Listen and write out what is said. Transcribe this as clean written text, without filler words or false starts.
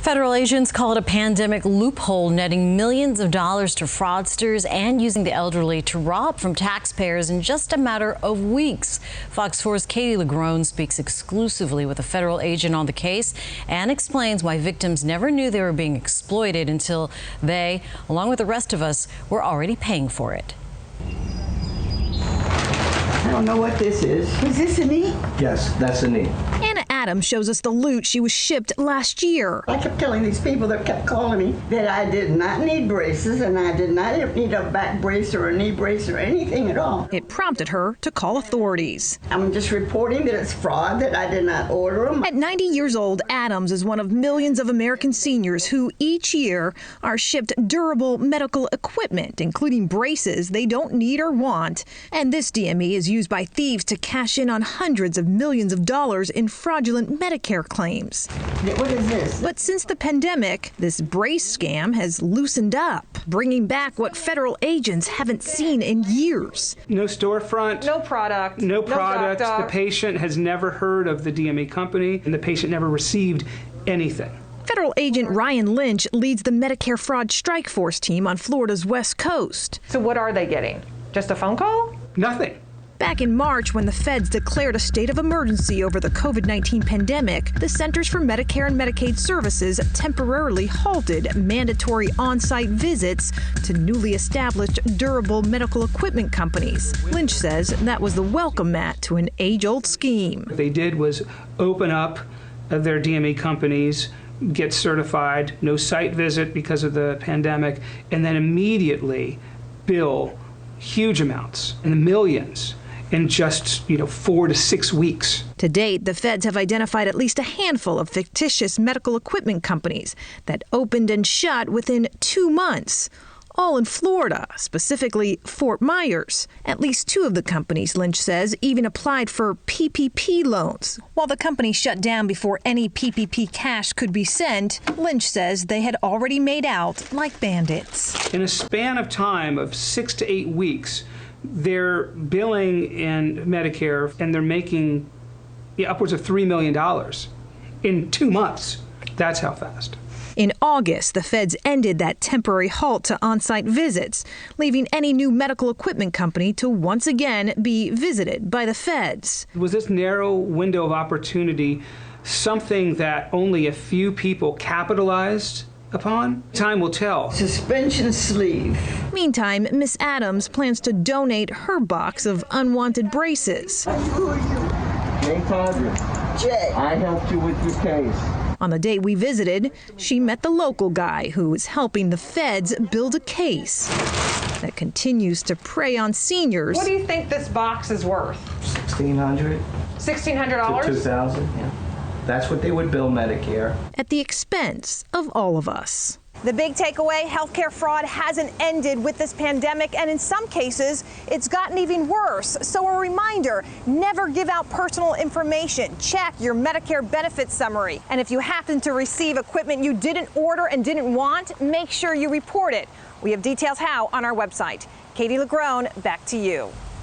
Federal agents call it a pandemic loophole, netting millions of dollars to fraudsters and using the elderly to rob from taxpayers in just a matter of weeks. Fox 4's Katie LaGrone speaks exclusively with a federal agent on the case and explains why victims never knew they were being exploited until they, along with the rest of us, were already paying for it. I don't know what this is. Is this a knee? Yes, that's a knee. Adam shows us the loot she was shipped last year. I kept telling these people that kept calling me that I did not need braces and I did not need a back brace or a knee brace or anything at all. It prompted her to call authorities. I'm just reporting that it's fraud, that I did not order them. At 90 years old, Adams is one of millions of American seniors who each year are shipped durable medical equipment, including braces they don't need or want. And this DME is used by thieves to cash in on hundreds of millions of dollars in fraudulent Medicare claims. What is this? But since the pandemic, this brace scam has loosened up, bringing back what federal agents haven't seen in years. No storefront. No product. No product. Doctor. The patient has never heard of the DME company, and the patient never received anything. Federal agent Ryan Lynch leads the Medicare fraud strike force team on Florida's West Coast. So what are they getting? Just a phone call? Nothing. Back in March, when the feds declared a state of emergency over the COVID-19 pandemic, the Centers for Medicare and Medicaid Services temporarily halted mandatory on-site visits to newly established durable medical equipment companies. Lynch says that was the welcome mat to an age-old scheme. What they did was open up their DME companies, get certified, no site visit because of the pandemic, and then immediately bill huge amounts in the millions in just 4 to 6 weeks. To date, the feds have identified at least a handful of fictitious medical equipment companies that opened and shut within 2 months, all in Florida, specifically Fort Myers. At least 2 of the companies, Lynch says, even applied for PPP loans. While the company shut down before any PPP cash could be sent, Lynch says they had already made out like bandits. In a span of time of 6 to 8 weeks, they're billing in Medicare and they're making upwards of $3 million in 2 months. That's how fast. In August, the feds ended that temporary halt to on-site visits, leaving any new medical equipment company to once again be visited by the feds. Was this narrow window of opportunity something that only a few people capitalized upon? Time will tell. Suspension sleeve. Meantime, Miss Adams plans to donate her box of unwanted braces. Who are you? Jane Tondra, Jay. I helped you with your case. On the day we visited, she met the local guy who is helping the feds build a case that continues to prey on seniors. What do you think this box is worth? $1,600 $1,600? to $2,000. Yeah, that's what they would bill Medicare. At the expense of all of us. The big takeaway, healthcare fraud hasn't ended with this pandemic, and in some cases, it's gotten even worse. So a reminder, never give out personal information. Check your Medicare benefits summary. And if you happen to receive equipment you didn't order and didn't want, make sure you report it. We have details how on our website. Katie LaGrone, back to you.